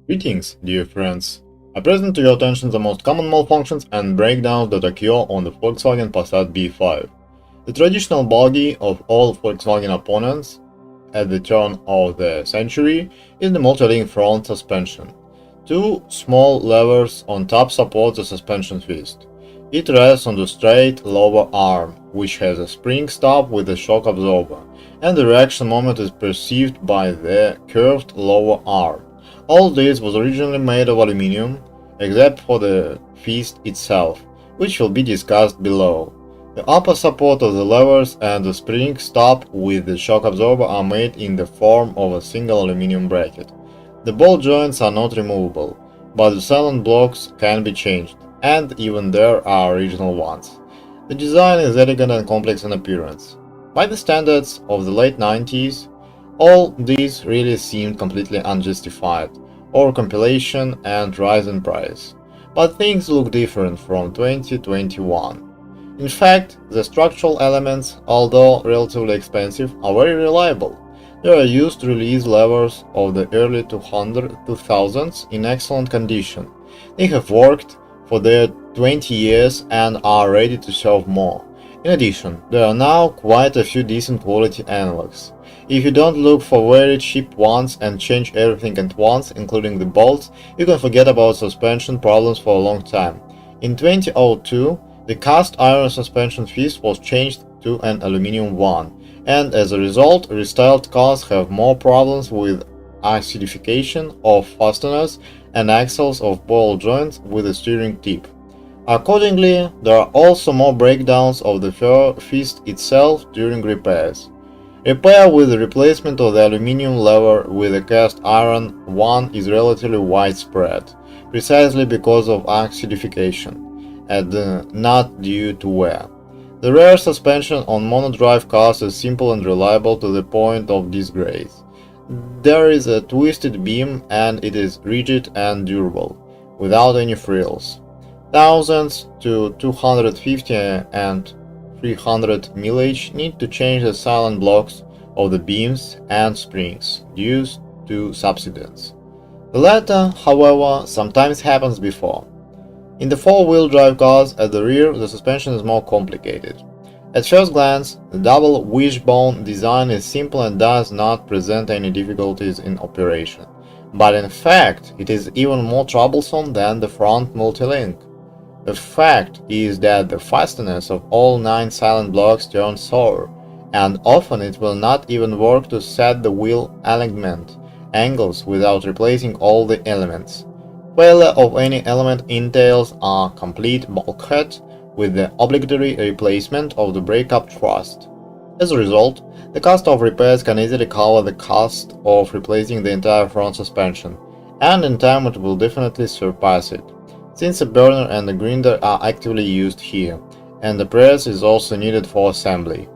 Greetings, dear friends. I present to your attention the most common malfunctions and breakdowns that occur on the Volkswagen Passat B5. The traditional buggy of all Volkswagen opponents at the turn of the century is the multi-link front suspension. Two small levers on top support the suspension fist. It rests on the straight lower arm, which has a spring stop with a shock absorber, and the reaction moment is perceived by the curved lower arm. All this was originally made of aluminium, except for the fist itself, which will be discussed below. The upper support of the levers and the spring stop with the shock absorber are made in the form of a single aluminium bracket. The ball joints are not removable, but the silent blocks can be changed, and even there are original ones. The design is elegant and complex in appearance. By the standards of the late 90s, all this really seemed completely unjustified, or compilation and rise in price. But things look different from 2021. In fact, the structural elements, although relatively expensive, are very reliable. They are used release levers of the early 2000s in excellent condition. They have worked for their 20 years and are ready to serve more. In addition, there are now quite a few decent quality analogs. If you don't look for very cheap ones and change everything at once, including the bolts, you can forget about suspension problems for a long time. In 2002, the cast iron suspension fist was changed to an aluminum one, and as a result, restyled cars have more problems with acidification of fasteners and axles of ball joints with the steering tip. Accordingly, there are also more breakdowns of the fist itself during repairs. Repair with the replacement of the aluminium lever with a cast iron one is relatively widespread, precisely because of acidification, and not due to wear. The rear suspension on monodrive cars is simple and reliable to the point of disgrace. There is a twisted beam and it is rigid and durable, without any frills. Thousands to 250 and 300 mm need to change the silent blocks of the beams and springs due to subsidence. The latter, however, sometimes happens before. In the four-wheel drive cars at the rear, the suspension is more complicated. At first glance, the double wishbone design is simple and does not present any difficulties in operation. But in fact, it is even more troublesome than the front multi-link. The fact is that the fastness of all 9 silent blocks turns sour, and often it will not even work to set the wheel alignment angles without replacing all the elements. Failure of any element entails a complete bulkhead with the obligatory replacement of the brake-up thrust. As a result, the cost of repairs can easily cover the cost of replacing the entire front suspension, and in time it will definitely surpass it, since a burner and a grinder are actively used here, and the press is also needed for assembly.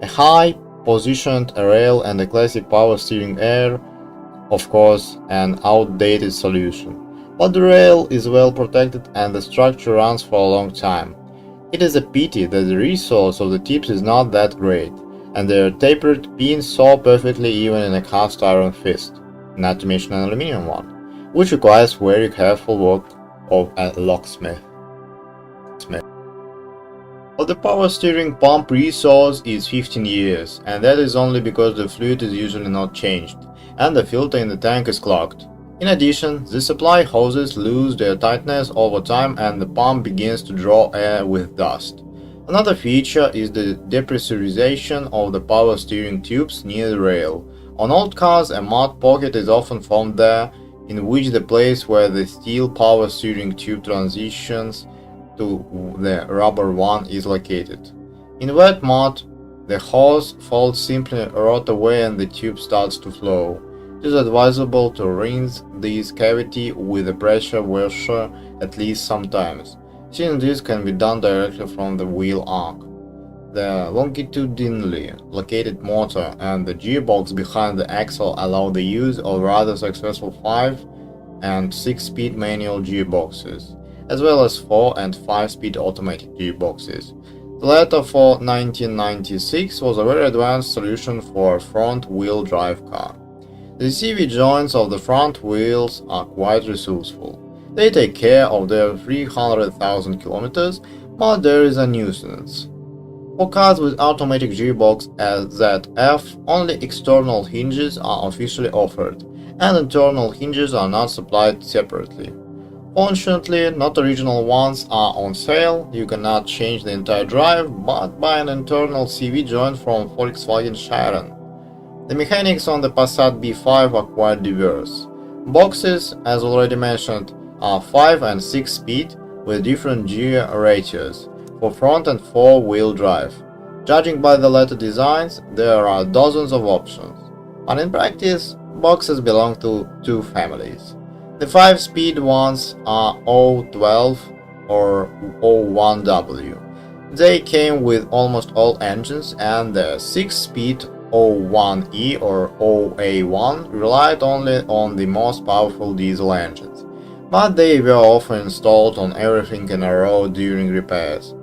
A high-positioned rail and a classic power steering are, of course, an outdated solution. But the rail is well protected and the structure runs for a long time. It is a pity that the resource of the tips is not that great, and their tapered pins saw perfectly even in a cast iron fist, not to mention an aluminum one, which requires very careful work of a locksmith. But the power steering pump resource is 15 years, and that is only because the fluid is usually not changed, and the filter in the tank is clogged. In addition, the supply hoses lose their tightness over time and the pump begins to draw air with dust. Another feature is the depressurization of the power steering tubes near the rail. On old cars, a mud pocket is often formed there, in which the place where the steel power steering tube transitions to the rubber one is located. In wet mud, the hose folds simply rot away and the tube starts to flow. It is advisable to rinse this cavity with a pressure washer at least sometimes, since this can be done directly from the wheel arc. The longitudinally located motor and the gearbox behind the axle allow the use of rather successful 5 and 6-speed manual gearboxes, as well as 4 and 5-speed automatic gearboxes. The latter for 1996 was a very advanced solution for a front-wheel drive car. The CV joints of the front wheels are quite resourceful. They take care of their 300,000 kilometers, but there is a nuisance. For cars with automatic gearbox as ZF, only external hinges are officially offered, and internal hinges are not supplied separately. Fortunately, not original ones are on sale. You cannot change the entire drive, but buy an internal CV joint from Volkswagen Chiron. The mechanics on the Passat B5 are quite diverse. Boxes, as already mentioned, are 5 and 6 speed with different gear ratios for front and four-wheel drive. Judging by the latter designs, there are dozens of options, but in practice, boxes belong to two families. The 5-speed ones are O12 or O1W. They came with almost all engines, and the 6-speed O1E or OA1 relied only on the most powerful diesel engines, but they were often installed on everything in a row during repairs.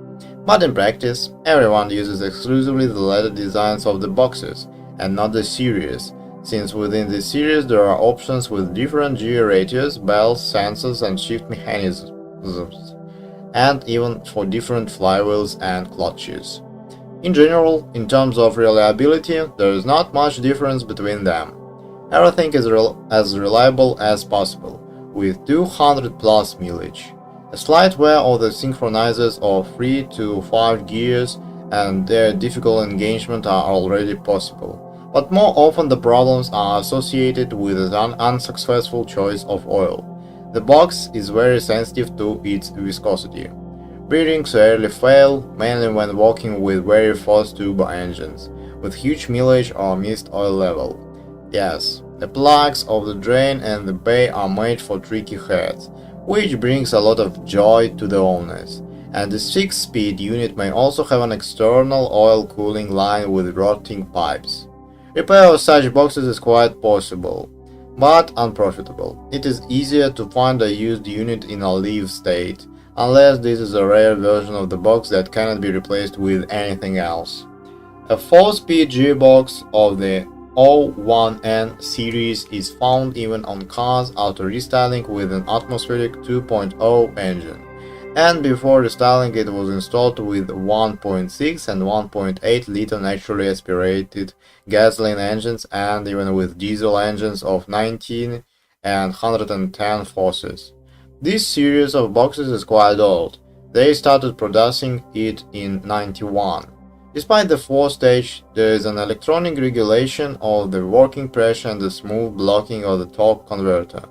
But in practice, everyone uses exclusively the latter designs of the boxes, and not the series, since within the series there are options with different gear ratios, belts, sensors and shift mechanisms, and even for different flywheels and clutches. In general, in terms of reliability, there is not much difference between them. Everything is as reliable as possible, with 200 plus mileage. A slight wear of the synchronizers of 3 to 5 gears and their difficult engagement are already possible, but more often the problems are associated with an unsuccessful choice of oil. The box is very sensitive to its viscosity. Bearings rarely fail, mainly when working with very fast turbo engines, with huge mileage or missed oil level. Yes, the plugs of the drain and the bay are made for tricky heads, which brings a lot of joy to the owners, and the 6-speed unit may also have an external oil cooling line with rotting pipes. Repair of such boxes is quite possible, but unprofitable. It is easier to find a used unit in a live state, unless this is a rare version of the box that cannot be replaced with anything else. A 4-speed gearbox of the O1N series is found even on cars after restyling with an atmospheric 2.0 engine, and before restyling it was installed with 1.6 and 1.8 liter naturally aspirated gasoline engines and even with diesel engines of 19 and 110 horses. This series of boxes is quite old. They started producing it in 91. Despite the 4-stage, there is an electronic regulation of the working pressure and the smooth blocking of the torque converter,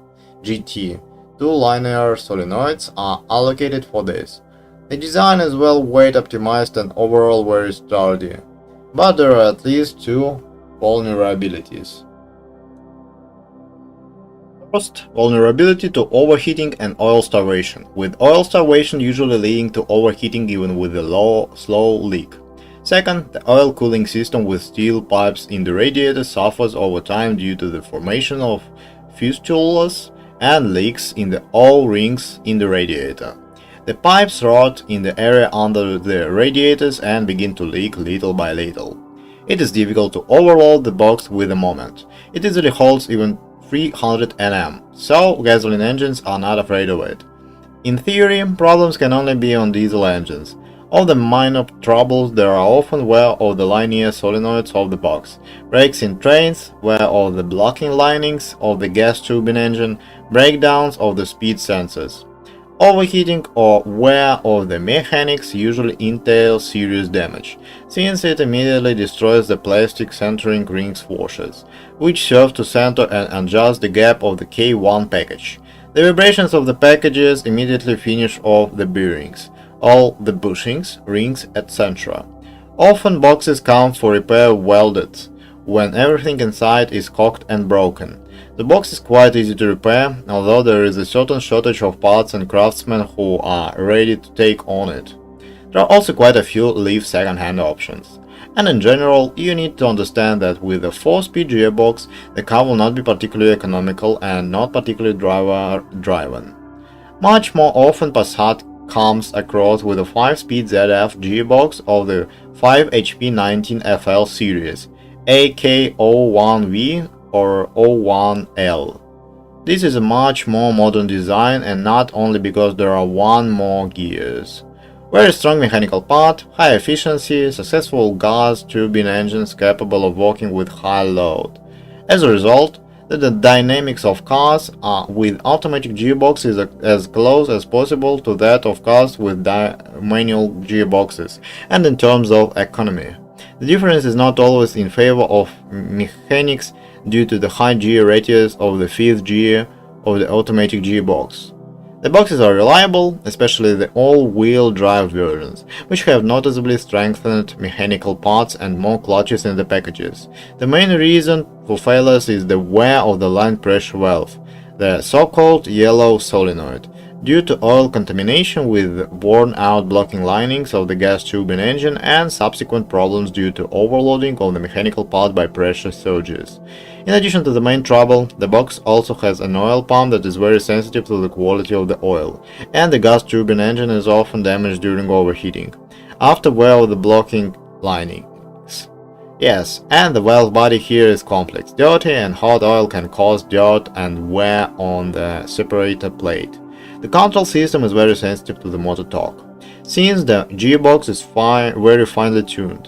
GT. 2 linear solenoids are allocated for this. The design is well weight optimized and overall very sturdy, but there are at least 2 vulnerabilities. First, vulnerability to overheating and oil starvation, with oil starvation usually leading to overheating even with a slow leak. Second, the oil cooling system with steel pipes in the radiator suffers over time due to the formation of fistulas and leaks in the O-rings in the radiator. The pipes rot in the area under the radiators and begin to leak little by little. It is difficult to overload the box with a moment. It easily holds even 300 Nm, so gasoline engines are not afraid of it. In theory, problems can only be on diesel engines. Of the minor troubles, there are often wear of the linear solenoids of the box, breaks in trains, wear of the blocking linings of the gas turbine engine, breakdowns of the speed sensors. Overheating or wear of the mechanics usually entails serious damage, since it immediately destroys the plastic centering rings washers, which serve to center and adjust the gap of the K1 package. The vibrations of the packages immediately finish off the bearings, all the bushings, rings, etc. Often boxes come for repair welded, when everything inside is cocked and broken. The box is quite easy to repair, although there is a certain shortage of parts and craftsmen who are ready to take on it. There are also quite a few live second-hand options. And in general, you need to understand that with a 4-speed gearbox, the car will not be particularly economical and not particularly driver-driven. Much more often Passat comes across with a 5-speed ZF gearbox of the 5 HP 19FL series, AK01V or O1L. This is a much more modern design, and not only because there are one more gears. Very strong mechanical part, high efficiency, successful gas turbine engines capable of working with high load. As a result, the dynamics of cars with automatic gearbox is as close as possible to that of cars with manual gearboxes, and in terms of economy. The difference is not always in favor of mechanics due to the high gear ratios of the fifth gear of the automatic gearbox. The boxes are reliable, especially the all-wheel drive versions, which have noticeably strengthened mechanical parts and more clutches in the packages. The main reason for failures is the wear of the line pressure valve, the so-called yellow solenoid, due to oil contamination with worn-out blocking linings of the gas turbine engine and subsequent problems due to overloading of the mechanical part by pressure surges. In addition to the main trouble, the box also has an oil pump that is very sensitive to the quality of the oil, and the gas turbine engine is often damaged during overheating, after wear of the blocking linings. Yes, and the valve body here is complex. Dirty and hot oil can cause dirt and wear on the separator plate. The control system is very sensitive to the motor torque, since the gearbox is very finely tuned,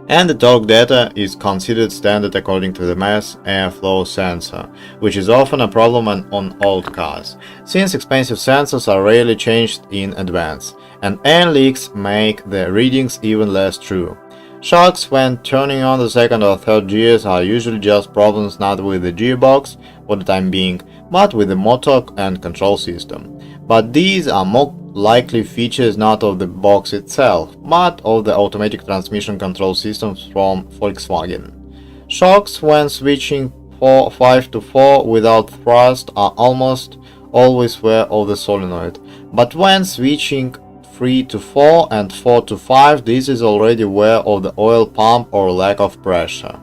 and the torque data is considered standard according to the mass airflow sensor, which is often a problem on old cars, since expensive sensors are rarely changed in advance, and air leaks make the readings even less true. Shocks when turning on the second or third gears are usually just problems not with the gearbox for the time being, but with the motor and control system. But these are more likely features not of the box itself, but of the automatic transmission control systems from Volkswagen. Shocks when switching 5 to 4 without thrust are almost always wear of the solenoid, but when switching 3 to 4 and 4 to 5, this is already wear of the oil pump or lack of pressure.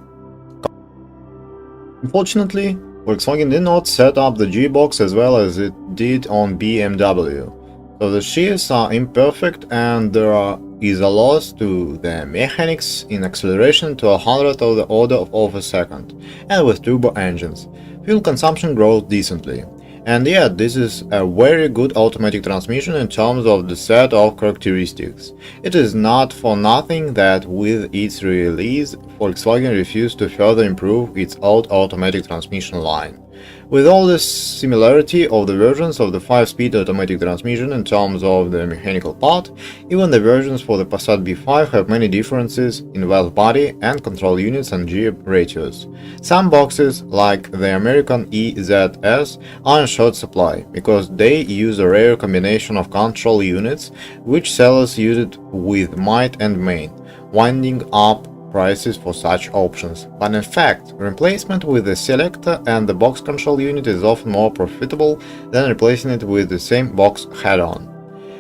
Unfortunately, Volkswagen did not set up the gearbox as well as it did on BMW, so the shifts are imperfect and there is a loss to the mechanics in acceleration to 100 of the order of a second, and with turbo engines, fuel consumption grows decently. And yet, this is a very good automatic transmission in terms of the set of characteristics. It is not for nothing that with its release, Volkswagen refused to further improve its old automatic transmission line. With all the similarity of the versions of the 5-speed automatic transmission in terms of the mechanical part, even the versions for the Passat B5 have many differences in valve body and control units and gear ratios. Some boxes, like the American EZS, are in short supply, because they use a rare combination of control units, which sellers use it with might and main, winding up prices for such options, but in fact, replacement with the selector and the box control unit is often more profitable than replacing it with the same box head-on.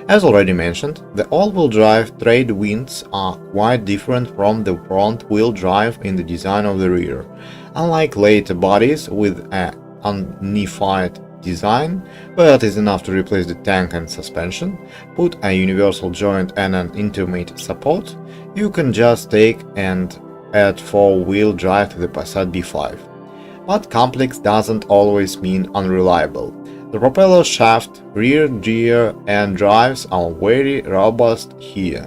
As already mentioned, the all-wheel drive trade winds are quite different from the front-wheel drive in the design of the rear. Unlike later bodies with a unified design, where it is enough to replace the tank and suspension, put a universal joint and an intimate support, you can just take and add four-wheel drive to the Passat B5. But complex doesn't always mean unreliable. The propeller shaft, rear gear and drives are very robust here.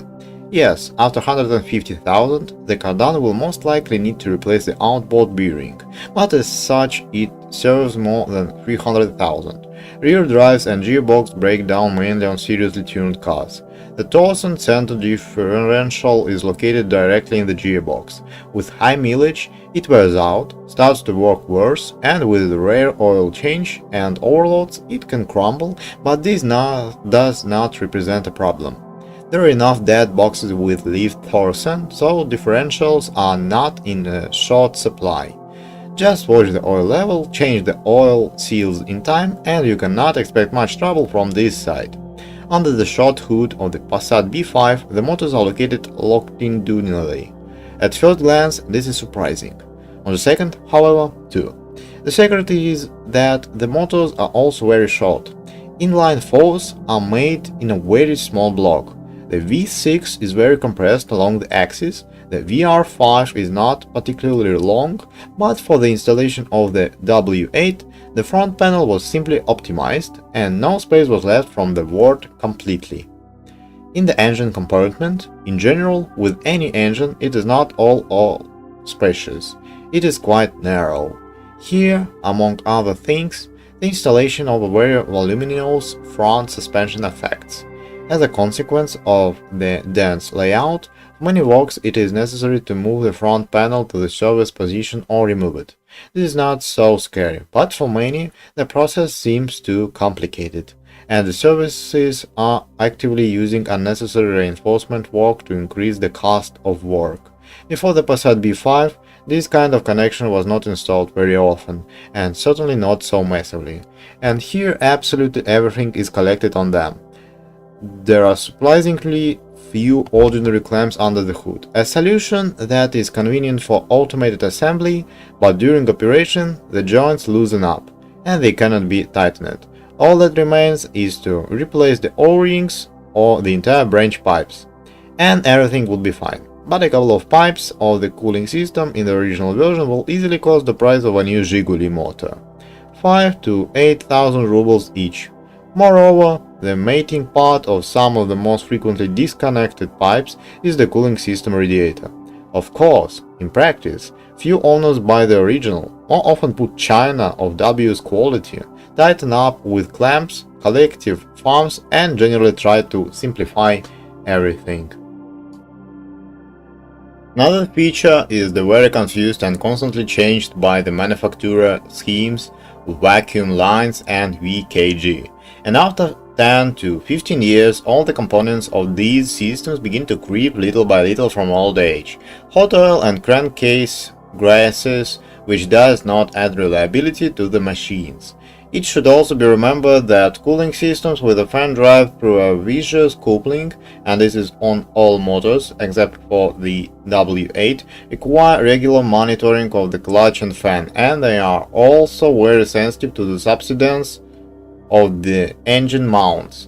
Yes, after 150,000, the cardan will most likely need to replace the outboard bearing, but as such it serves more than 300,000. Rear drives and gearbox break down mainly on seriously tuned cars. The torsion center differential is located directly in the gearbox. With high mileage, it wears out, starts to work worse, and with rare oil change and overloads, it can crumble, but this does not represent a problem. There are enough dead boxes with lift torsion, so differentials are not in short supply. Just watch the oil level, change the oil seals in time, and you cannot expect much trouble from this side. Under the short hood of the Passat B5, the motors are located longitudinally. At first glance, this is surprising. On the second, however, too. The secret is that the motors are also very short. Inline forks are made in a very small block. The V6 is very compressed along the axis, The VR5 is not particularly long, but for the installation of the W8, the front panel was simply optimized and no space was left from the word completely. In the engine compartment, in general, with any engine, it is not all spacious. It is quite narrow. Here, among other things, the installation of a very voluminous front suspension effects. As a consequence of the dense layout, for many works it is necessary to move the front panel to the service position or remove it. This is not so scary, but for many the process seems too complicated, and the services are actively using unnecessary reinforcement work to increase the cost of work. Before the Passat B5, this kind of connection was not installed very often, and certainly not so massively, and here absolutely everything is collected on them. There are surprisingly few ordinary clamps under the hood, a solution that is convenient for automated assembly, but during operation the joints loosen up, and they cannot be tightened. All that remains is to replace the O-rings or the entire branch pipes, and everything will be fine. But a couple of pipes of the cooling system in the original version will easily cost the price of a new Zhiguli motor, 5 to 8,000 rubles each. Moreover, the mating part of some of the most frequently disconnected pipes is the cooling system radiator. Of course, in practice, few owners buy the original, or often put china of dubious quality, tighten up with clamps, collective foams, and generally try to simplify everything. Another feature is the very confused and constantly changed by the manufacturer schemes with vacuum lines and VKG. And after 10 to 15 years, all the components of these systems begin to creep little by little from old age. Hot oil and crankcase greases, which does not add reliability to the machines. It should also be remembered that cooling systems with a fan drive through a viscous coupling, and this is on all motors except for the W8, require regular monitoring of the clutch and fan, and they are also very sensitive to the subsidence of the engine mounts.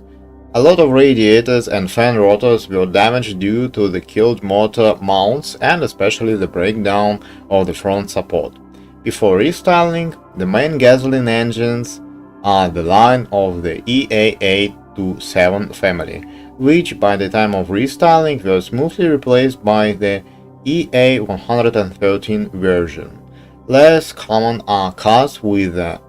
A lot of radiators and fan rotors were damaged due to the killed motor mounts and especially the breakdown of the front support. Before restyling, the main gasoline engines are the line of the EA827 family, which by the time of restyling were smoothly replaced by the EA113 version. Less common are cars with a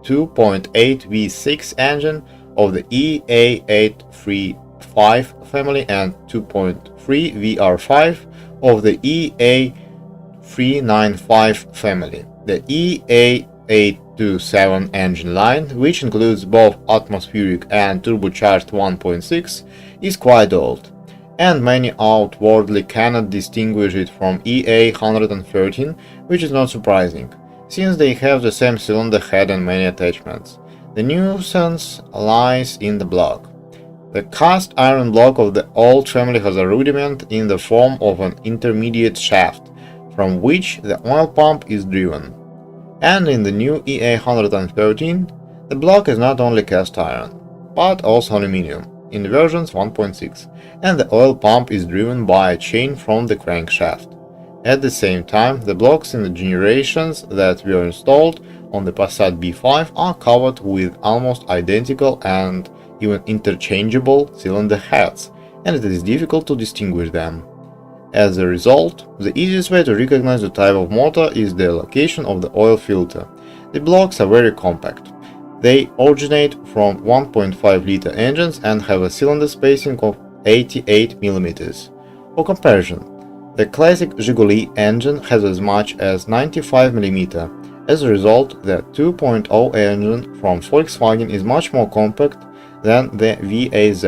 2.8 V6 engine of the EA835 family and 2.3 VR5 of the EA395 family. The EA827 engine line, which includes both atmospheric and turbocharged 1.6, is quite old, and many outwardly cannot distinguish it from EA113, which is not surprising, since they have the same cylinder head and many attachments. The nuisance lies in the block. The cast iron block of the old family has a rudiment in the form of an intermediate shaft, from which the oil pump is driven. And in the new EA113, the block is not only cast iron, but also aluminium, in versions 1.6, and the oil pump is driven by a chain from the crankshaft. At the same time, the blocks in the generations that were installed on the Passat B5 are covered with almost identical and even interchangeable cylinder heads, and it is difficult to distinguish them. As a result, the easiest way to recognize the type of motor is the location of the oil filter. The blocks are very compact. They originate from 1.5-liter engines and have a cylinder spacing of 88 mm. For comparison, the classic Zhiguli engine has as much as 95 mm. As a result, the 2.0 engine from Volkswagen is much more compact than the VAZ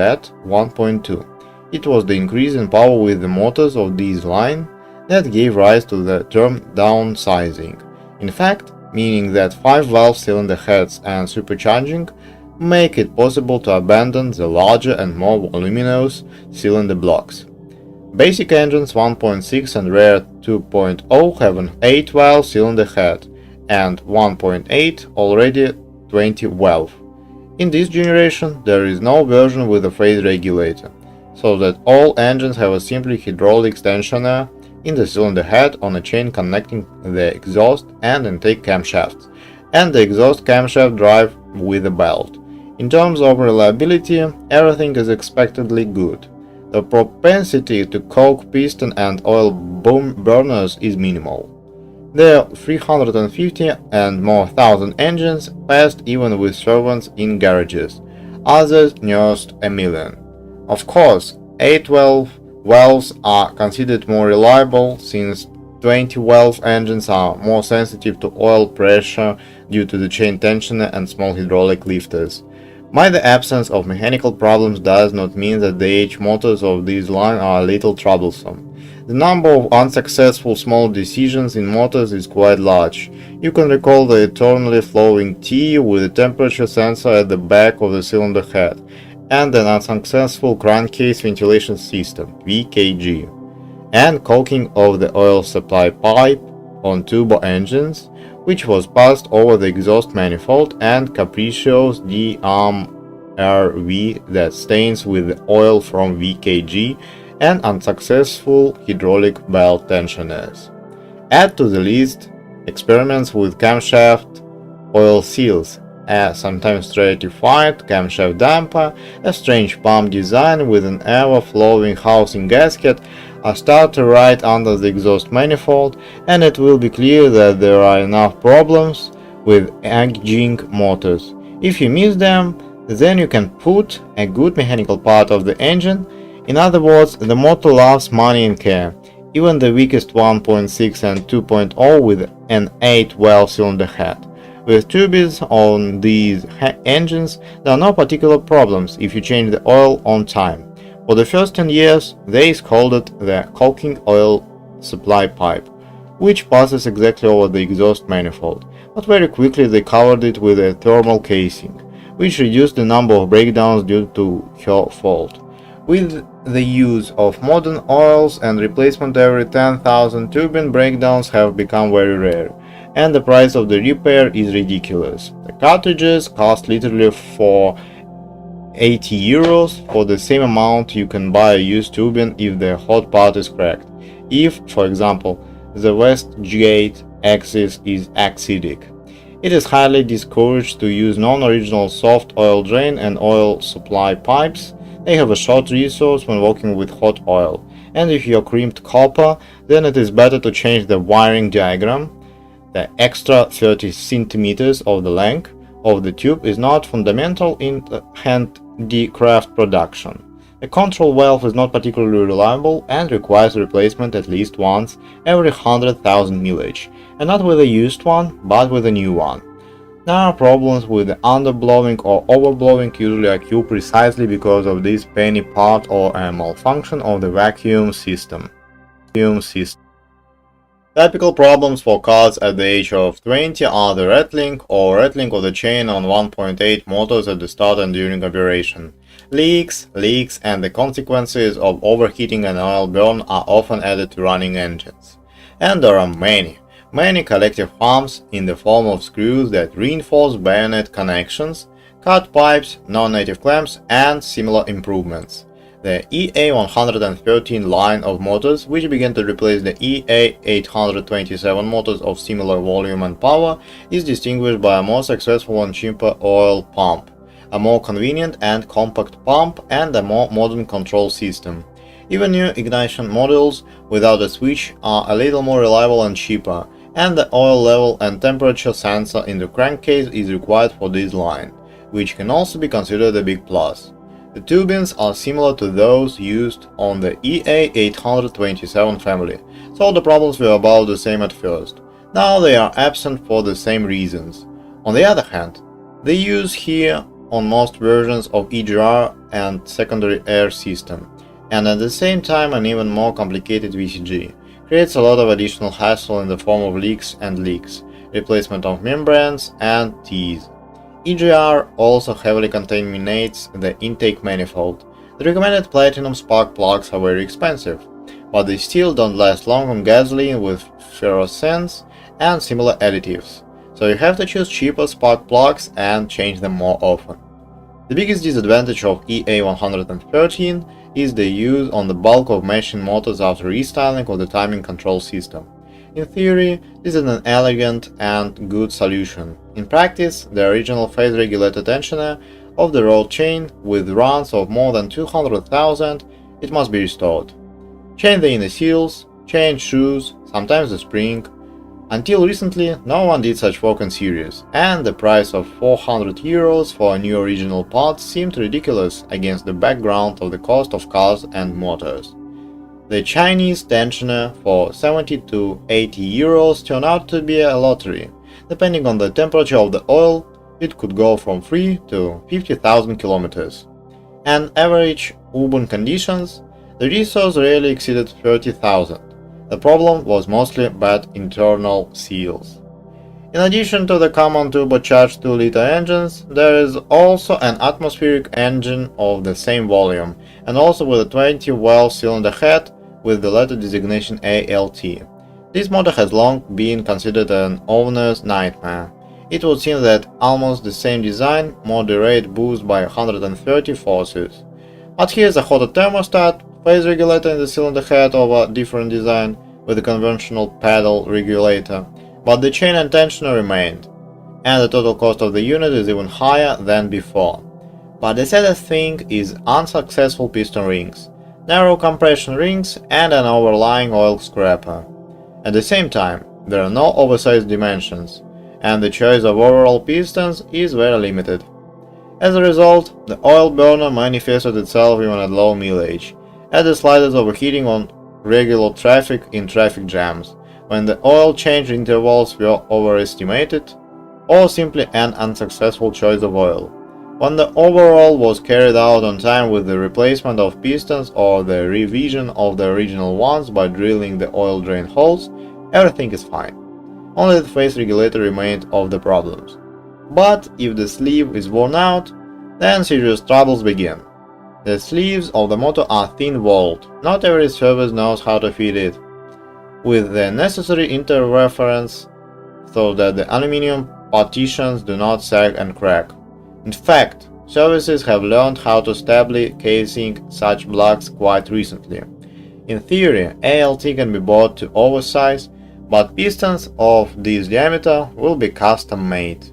1.2. It was the increase in power with the motors of this line that gave rise to the term downsizing. In fact, meaning that 5-valve cylinder heads and supercharging make it possible to abandon the larger and more voluminous cylinder blocks. Basic engines 1.6 and rare 2.0 have an 8-valve cylinder head, and 1.8 already 20-valve. In this generation, there is no version with a phase regulator, so that all engines have a simply hydraulic tensioner in the cylinder head on a chain connecting the exhaust and intake camshafts, and the exhaust camshaft drive with a belt. In terms of reliability, everything is expectedly good. The propensity to coke piston and oil burners is minimal. There are 350 and more thousand engines passed even with servants in garages. Others nursed a million. Of course, 812 valves are considered more reliable since 20-valve engines are more sensitive to oil pressure due to the chain tensioner and small hydraulic lifters. But the absence of mechanical problems does not mean that the H motors of this line are a little troublesome. The number of unsuccessful small decisions in motors is quite large. You can recall the eternally flowing T with a temperature sensor at the back of the cylinder head, and an unsuccessful crankcase ventilation system (VKG), and coking of the oil supply pipe on turbo engines, which was passed over the exhaust manifold, and capricious DRV that stains with the oil from VKG, and unsuccessful hydraulic belt tensioners. Add to the list experiments with camshaft oil seals, a sometimes stratified camshaft damper, a strange pump design with an ever-flowing housing gasket, a starter right under the exhaust manifold, and it will be clear that there are enough problems with aging motors. If you miss them, then you can put a good mechanical part of the engine. In other words, the motor loves money and care. Even the weakest 1.6 and 2.0 with an 8-valve cylinder head. With turbines on these engines, there are no particular problems if you change the oil on time. For the first 10 years, they called it the coking oil supply pipe, which passes exactly over the exhaust manifold, but very quickly they covered it with a thermal casing, which reduced the number of breakdowns due to her fault. With the use of modern oils and replacement every 10,000, turbine breakdowns have become very rare, and the price of the repair is ridiculous. The cartridges cost literally for 80 euros. For the same amount you can buy a used turbine if the hot part is cracked. If, for example, the wastegate axis is acidic. It is highly discouraged to use non-original soft oil drain and oil supply pipes. They have a short resource when working with hot oil, and if you are crimped copper, then it is better to change the wiring diagram. The extra 30 centimeters of the length of the tube is not fundamental in handicraft production. The control valve is not particularly reliable and requires replacement at least once every 100,000 mileage, and not with a used one, but with a new one. There are problems with the underblowing or overblowing usually occur precisely because of this penny part or a malfunction of the vacuum system. Typical problems for cars at the age of 20 are the rattling or rattling of the chain on 1.8 motors at the start and during operation. Leaks, and the consequences of overheating and oil burn are often added to running engines. And there are many collective harms in the form of screws that reinforce bayonet connections, cut pipes, non-native clamps, and similar improvements. The EA113 line of motors, which began to replace the EA827 motors of similar volume and power, is distinguished by a more successful and cheaper oil pump, a more convenient and compact pump, and a more modern control system. Even new ignition modules without a switch are a little more reliable and cheaper, and the oil level and temperature sensor in the crankcase is required for this line, which can also be considered a big plus. The turbines are similar to those used on the EA827 family, so the problems were about the same at first. Now they are absent for the same reasons. On the other hand, the use here on most versions of EGR and secondary air system, and at the same time an even more complicated VCG, creates a lot of additional hassle in the form of leaks, replacement of membranes, and teeth. EGR also heavily contaminates the intake manifold. The recommended platinum spark plugs are very expensive, but they still don't last long on gasoline with fluorescents and similar additives, so you have to choose cheaper spark plugs and change them more often. The biggest disadvantage of EA113 is the use on the bulk of machine motors after restyling of the timing control system. In theory, this is an elegant and good solution. In practice, the original phase regulator tensioner of the road chain, with runs of more than 200,000, it must be restored. Change the inner seals, change shoes, sometimes the spring. Until recently, no one did such work in series, and the price of €400 for a new original part seemed ridiculous against the background of the cost of cars and motors. The Chinese tensioner for €70 to €80 turned out to be a lottery. Depending on the temperature of the oil, it could go from 3 to 50,000 kilometers. And average urban conditions, the resource rarely exceeded 30,000. The problem was mostly bad internal seals. In addition to the common turbocharged 2-liter engines, there is also an atmospheric engine of the same volume, and also with a 20-valve cylinder head with the letter designation ALT. This motor has long been considered an owner's nightmare. It would seem that almost the same design, moderate boost by 130 forces. But here's a hotter thermostat, phase regulator in the cylinder head of a different design with a conventional pedal regulator, but the chain and tensioner remained, and the total cost of the unit is even higher than before. But the saddest thing is unsuccessful piston rings, narrow compression rings, and an overlying oil scraper. At the same time, there are no oversized dimensions, and the choice of overall pistons is very limited. As a result, the oil burner manifested itself even at low millage, at the slightest overheating on regular traffic in traffic jams, when the oil change intervals were overestimated, or simply an unsuccessful choice of oil. When the overhaul was carried out on time with the replacement of pistons or the revision of the original ones by drilling the oil drain holes, everything is fine. Only the phase regulator remained of the problems. But if the sleeve is worn out, then serious troubles begin. The sleeves of the motor are thin-walled, not every service knows how to fit it, with the necessary interference so that the aluminum partitions do not sag and crack. In fact, services have learned how to stably casing such blocks quite recently. In theory, ALT can be bought to oversize, but pistons of this diameter will be custom-made.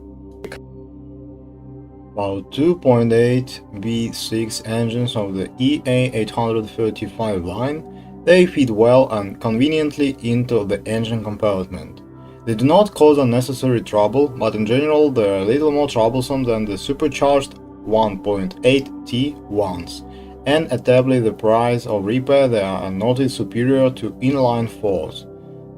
About 2.8 V6 engines of the EA835 line, they fit well and conveniently into the engine compartment. They do not cause unnecessary trouble, but in general they are a little more troublesome than the supercharged 1.8T ones, and at doubly the price of repair they are noted superior to inline 4s.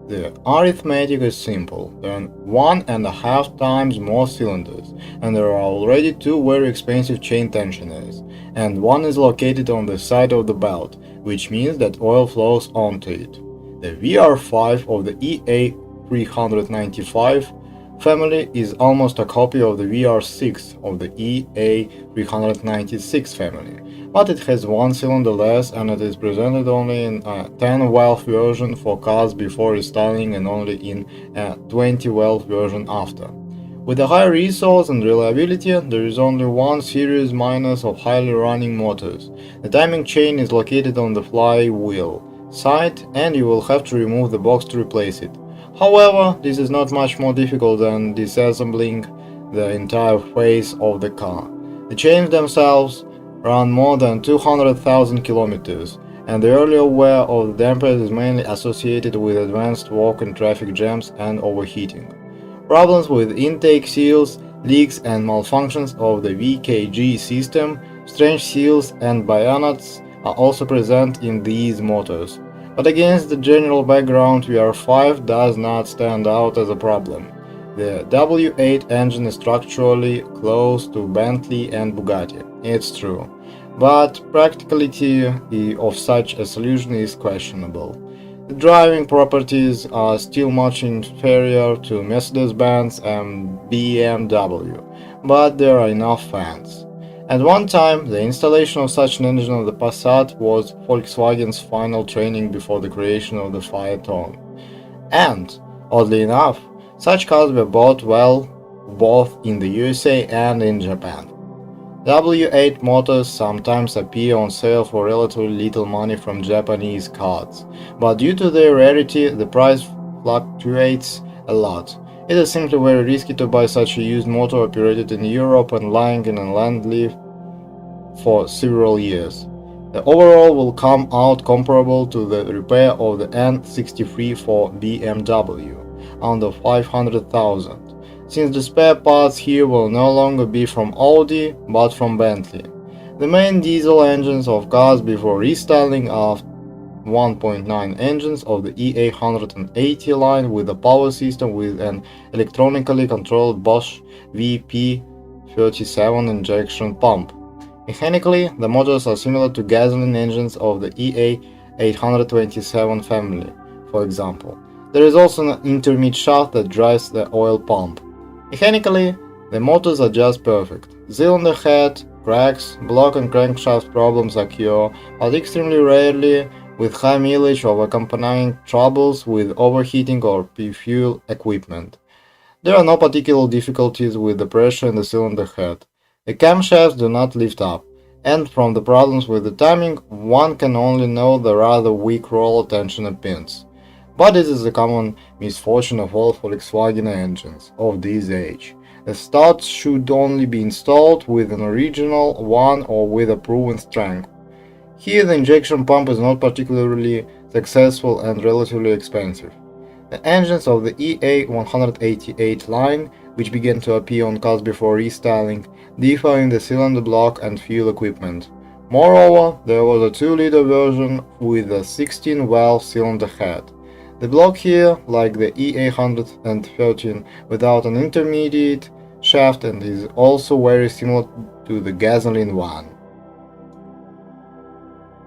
The arithmetic is simple. There are 1.5 times more cylinders, and there are already two very expensive chain tensioners, and one is located on the side of the belt, which means that oil flows onto it. The VR5 of the EA395 family is almost a copy of the VR6 of the EA396 family, but it has one cylinder less and it is presented only in a 10-valve version for cars before restyling and only in a 20-valve version after. With a high resource and reliability, there is only one serious minus of highly running motors. The timing chain is located on the flywheel side and you will have to remove the box to replace it. However, this is not much more difficult than disassembling the entire face of the car. The chains themselves run more than 200,000 kilometers, and the earlier wear of the dampers is mainly associated with advanced work in traffic jams and overheating. Problems with intake seals, leaks and malfunctions of the VKG system, strange seals and bayonets are also present in these motors. But against the general background, VR5 does not stand out as a problem. The W8 engine is structurally close to Bentley and Bugatti, it's true, but practicality of such a solution is questionable. The driving properties are still much inferior to Mercedes-Benz and BMW, but there are enough fans. At one time, the installation of such an engine on the Passat was Volkswagen's final training before the creation of the Phaeton. And, oddly enough, such cars were bought well both in the USA and in Japan. W8 motors sometimes appear on sale for relatively little money from Japanese cars, but due to their rarity, the price fluctuates a lot. It is simply very risky to buy such a used motor operated in Europe and lying in a landfill for several years. The overall will come out comparable to the repair of the N63 for BMW, under 500,000, since the spare parts here will no longer be from Audi but from Bentley. The main diesel engines of cars before restyling are 1.9 engines of the EA180 line with a power system with an electronically controlled Bosch VP37 injection pump. Mechanically, the motors are similar to gasoline engines of the EA827 family, for example. There is also an intermediate shaft that drives the oil pump. Mechanically, the motors are just perfect. Cylinder head cracks, block and crankshaft problems occur, but extremely rarely, with high mileage or accompanying troubles with overheating or fuel equipment. There are no particular difficulties with the pressure in the cylinder head. The camshafts do not lift up, and from the problems with the timing, one can only know the rather weak roller tensioner pins. But this is a common misfortune of all Volkswagen engines of this age. The studs should only be installed with an original one or with a proven strength. Here the injection pump is not particularly successful and relatively expensive. The engines of the EA188 line, which began to appear on cars before restyling, differ in the cylinder block and fuel equipment. Moreover, there was a 2-liter version with a 16-valve cylinder head. The block here, like the EA113, without an intermediate shaft and is also very similar to the gasoline one.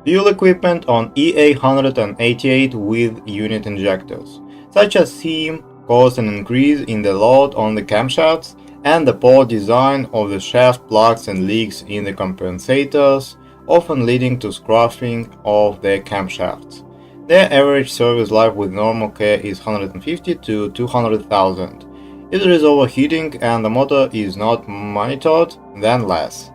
Fuel equipment on EA188 with unit injectors, such as seam, caused an increase in the load on the camshafts and the poor design of the shaft plugs and leaks in the compensators, often leading to scruffing of the camshafts. Their average service life with normal care is 150 to 200,000. If there is overheating and the motor is not monitored, then less.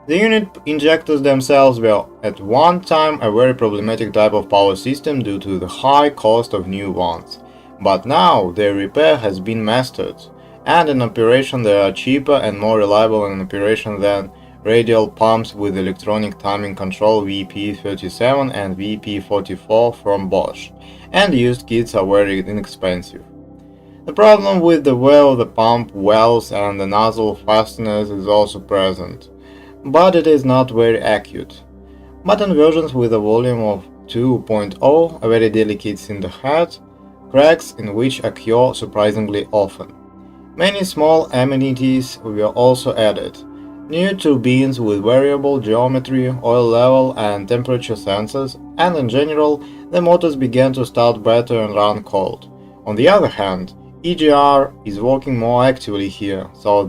The unit injectors themselves were at one time a very problematic type of power system due to the high cost of new ones, but now their repair has been mastered, and in operation they are cheaper and more reliable in operation than radial pumps with electronic timing control VP37 and VP44 from Bosch, and used kits are very inexpensive. The problem with the wear of the pump wells and the nozzle fasteners is also present, but it is not very acute. Button versions with a volume of 2.0 are very delicate in the head, cracks in which occur surprisingly often. Many small amenities were also added. New turbines with variable geometry, oil level and temperature sensors, and in general, the motors began to start better and run cold. On the other hand, EGR is working more actively here, so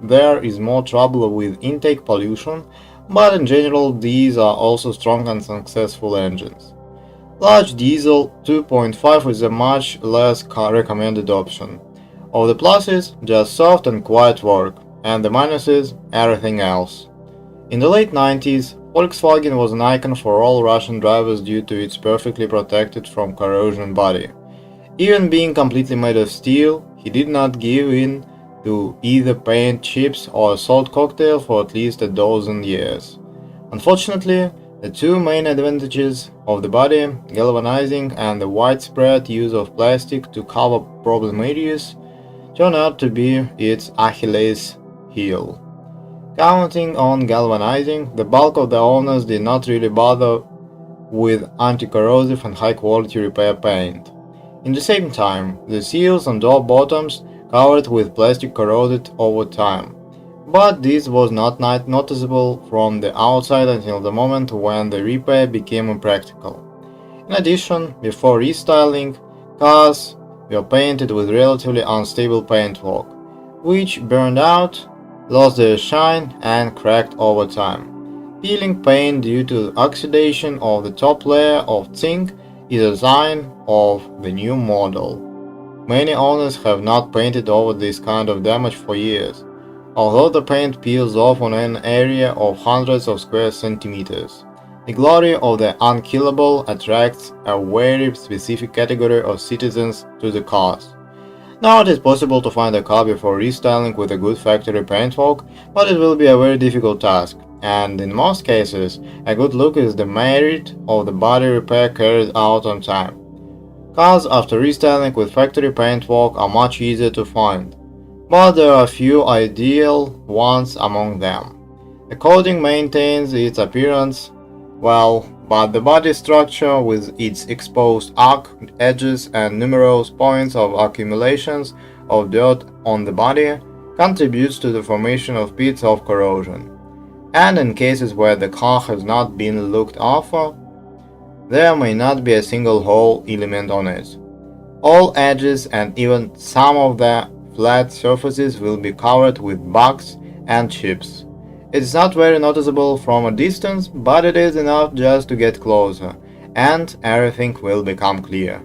there is more trouble with intake pollution, but in general these are also strong and successful engines. Large diesel 2.5 is a much less recommended option. Of the pluses, just soft and quiet work, and the minuses, everything else. In the late 90s, Volkswagen was an icon for all Russian drivers due to its perfectly protected from corrosion body. Even being completely made of steel, he did not give in to either paint chips or a salt cocktail for at least a dozen years. Unfortunately, the two main advantages of the body, galvanizing and the widespread use of plastic to cover problem areas, turn out to be its Achilles heel. Counting on galvanizing, the bulk of the owners did not really bother with anti-corrosive and high-quality repair paint. In the same time, the seals and door bottoms covered with plastic corroded over time, but this was not noticeable from the outside until the moment when the repair became impractical. In addition, before restyling, cars were painted with relatively unstable paintwork, which burned out, lost their shine, and cracked over time. Peeling paint due to oxidation of the top layer of zinc is a sign of the new model. Many owners have not painted over this kind of damage for years. although the paint peels off on an area of hundreds of square centimeters. The glory of the unkillable attracts a very specific category of citizens to the cars. Now it is possible to find a car before restyling with a good factory paintwork, but it will be a very difficult task, and in most cases, a good look is the merit of the body repair carried out on time. Cars after restyling with factory paintwork are much easier to find, but there are a few ideal ones among them. The coating maintains its appearance well, but the body structure with its exposed arc edges and numerous points of accumulations of dirt on the body contributes to the formation of pits of corrosion. And in cases where the car has not been looked after, there may not be a single whole element on it. All edges and even some of the flat surfaces will be covered with bugs and chips. It is not very noticeable from a distance, but it is enough just to get closer, and everything will become clear.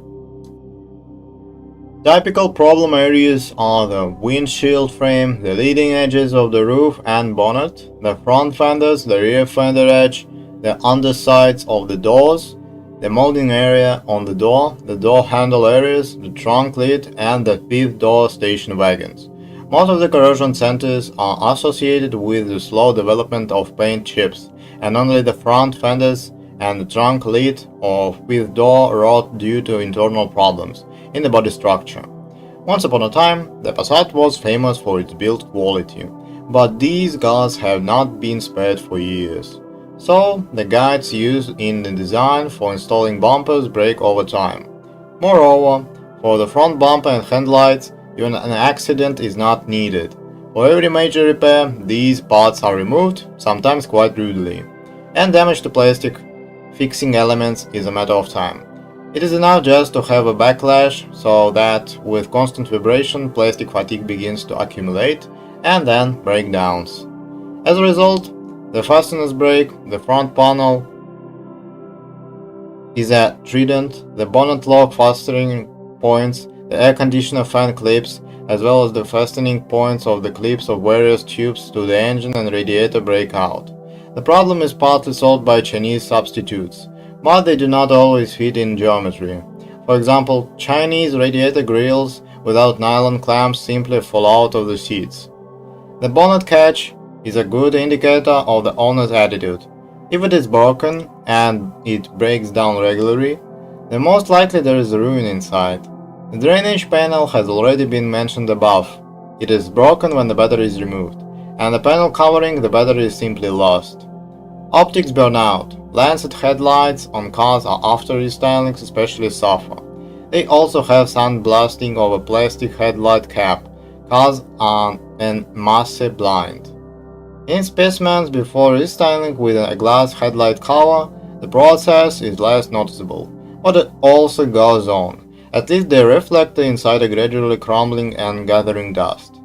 Typical problem areas are the windshield frame, the leading edges of the roof and bonnet, the front fenders, the rear fender edge, the undersides of the doors, the molding area on the door handle areas, the trunk lid, and the fifth door station wagons. Most of the corrosion centers are associated with the slow development of paint chips, and only the front fenders and the trunk lid or fifth door rot due to internal problems in the body structure. Once upon a time, the Passat was famous for its build quality, but these cars have not been spared for years. So, the guides used in the design for installing bumpers break over time. Moreover, for the front bumper and headlights, even an accident is not needed. For every major repair, these parts are removed, sometimes quite rudely, and damage to plastic fixing elements is a matter of time. It is enough just to have a backlash so that with constant vibration, plastic fatigue begins to accumulate and then breakdowns. As a result, the fasteners break, the front panel is a trident, the bonnet lock fastening points, the air conditioner fan clips, as well as the fastening points of the clips of various tubes to the engine and radiator break out. The problem is partly solved by Chinese substitutes, but they do not always fit in geometry. For example, Chinese radiator grills without nylon clamps simply fall out of the seats. The bonnet catch is a good indicator of the owner's attitude. If it is broken and it breaks down regularly, then most likely there is a ruin inside. The drainage panel has already been mentioned above. It is broken when the battery is removed, and the panel covering the battery is simply lost. Optics burn out. Lancet headlights on cars are after restylings especially suffer. They also have sandblasting of a plastic headlight cap. Cars are en masse blind. In specimens before restyling with a glass headlight cover, the process is less noticeable, but it also goes on. At least the reflector inside are gradually crumbling and gathering dust.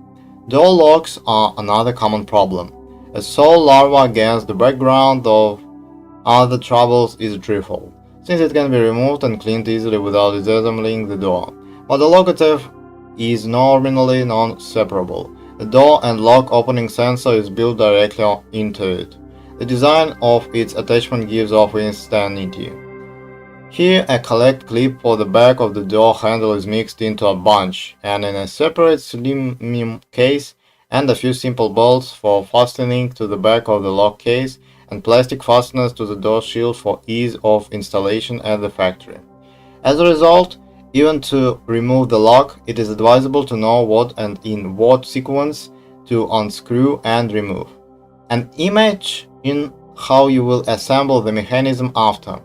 Door locks are another common problem. A sole larva against the background of other troubles is trivial, since it can be removed and cleaned easily without disassembling the door, but the locative is nominally non-separable. The door and lock opening sensor is built directly into it. The design of its attachment gives off instantaneity. Here, a collect clip for the back of the door handle is mixed into a bunch, and in a separate slim case, and a few simple bolts for fastening to the back of the lock case, and plastic fasteners to the door shield for ease of installation at the factory. As a result, even to remove the lock, it is advisable to know what and in what sequence to unscrew and remove. An image in how you will assemble the mechanism after.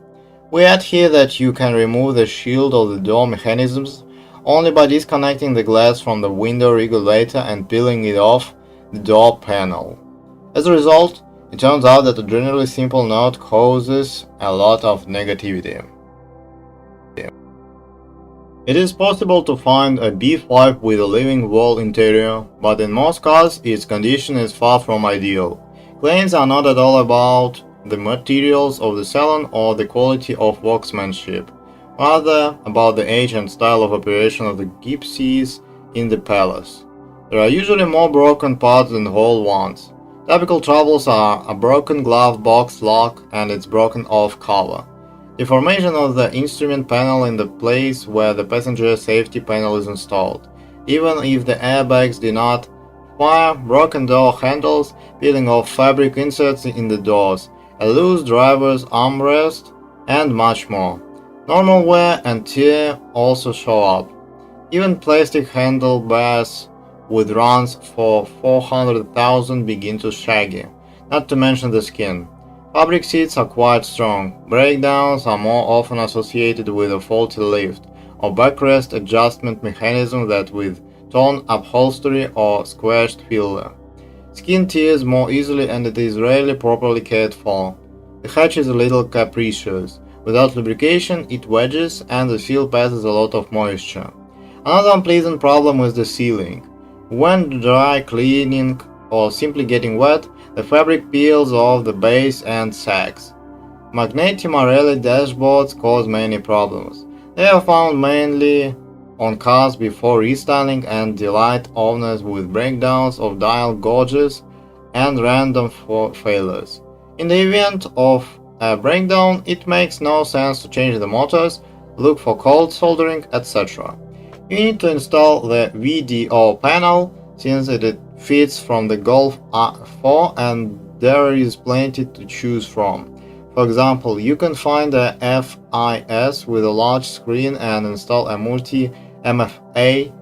We add here that you can remove the shield of the door mechanisms only by disconnecting the glass from the window regulator and peeling it off the door panel. As a result, it turns out that a generally simple note causes a lot of negativity. It is possible to find a B5 with a living wall interior, but in most cars its condition is far from ideal. Claims are not at all about the materials of the salon or the quality of workmanship, rather about the age and style of operation of the gypsies in the palace. There are usually more broken parts than whole ones. Typical troubles are a broken glove box lock and its broken off cover, deformation of the instrument panel in the place where the passenger safety panel is installed, even if the airbags did not fire, broken door handles, peeling off fabric inserts in the doors, a loose driver's armrest, and much more. Normal wear and tear also show up. Even plastic handlebars with runs for 400,000 begin to shaggy, not to mention the skin. Fabric seats are quite strong. Breakdowns are more often associated with a faulty lift or backrest adjustment mechanism than with torn upholstery or squashed filler. Skin tears more easily and it is rarely properly cared for. The hatch is a little capricious. Without lubrication, it wedges and the seal passes a lot of moisture. Another unpleasant problem is the sealing. When dry cleaning or simply getting wet, the fabric peels off the base and sags. Magneti Marelli dashboards cause many problems. They are found mainly on cars before restyling and delight owners with breakdowns of dial gauges and random failures. In the event of a breakdown, it makes no sense to change the motors, look for cold soldering, etc. You need to install the VDO panel since it fits from the Golf 4 and there is plenty to choose from. For example, you can find a FIS with a large screen and install a multi-MFA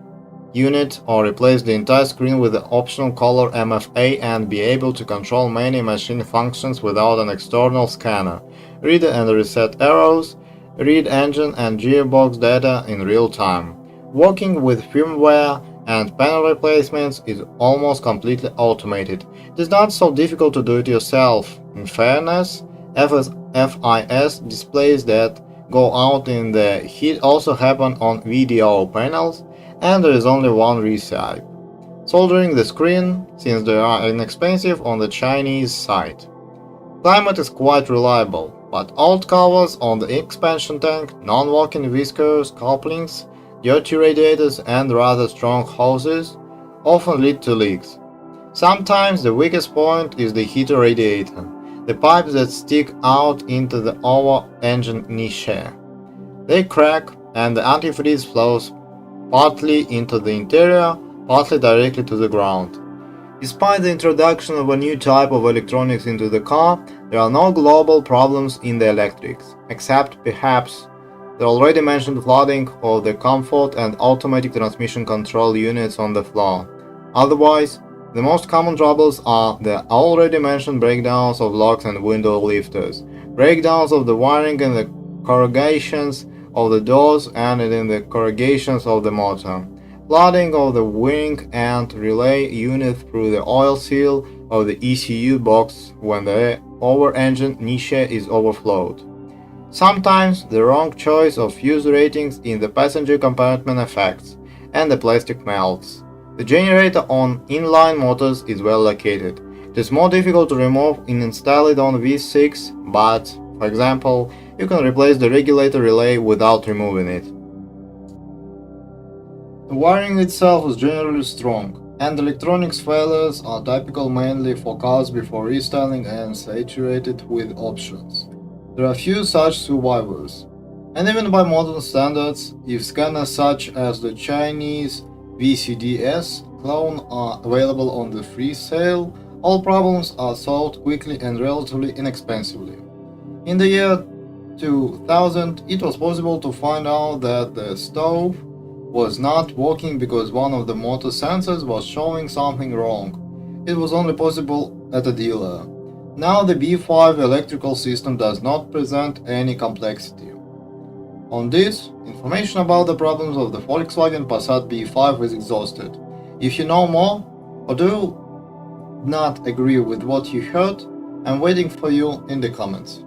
unit or replace the entire screen with the optional color MFA and be able to control many machine functions without an external scanner, read and reset arrows, read engine and gearbox data in real time. Working with firmware and panel replacements is almost completely automated. It is not so difficult to do it yourself. In fairness, FIS displays that go out in the heat also happen on VDO panels, and there is only one recipe: soldering the screen, since they are inexpensive on the Chinese site. Climate is quite reliable, but old covers on the expansion tank, non-working whiskers, couplings, dirty radiators and rather strong hoses often lead to leaks. Sometimes the weakest point is the heater radiator, the pipes that stick out into the over engine niche. They crack and the antifreeze flows partly into the interior, partly directly to the ground. Despite the introduction of a new type of electronics into the car, there are no global problems in the electrics, except perhaps the already mentioned flooding of the comfort and automatic transmission control units on the floor. Otherwise, the most common troubles are the already mentioned breakdowns of locks and window lifters, breakdowns of the wiring and the corrugations of the doors and in the corrugations of the motor, flooding of the wing and relay unit through the oil seal of the ECU box when the over-engine niche is overflowed. Sometimes the wrong choice of fuse ratings in the passenger compartment affects, and the plastic melts. The generator on inline motors is well located. It is more difficult to remove and install it on V6, but, for example, you can replace the regulator relay without removing it. The wiring itself is generally strong, and electronics failures are typical mainly for cars before restyling and saturated with options. There are few such survivors, and even by modern standards, if scanners such as the Chinese VCDS clone are available on the free sale, all problems are solved quickly and relatively inexpensively. In the year 2000, it was possible to find out that the stove was not working because one of the motor sensors was showing something wrong. It was only possible at a dealer. Now the B5 electrical system does not present any complexity. On this, information about the problems of the Volkswagen Passat B5 is exhausted. If you know more, or do not agree with what you heard, I'm waiting for you in the comments.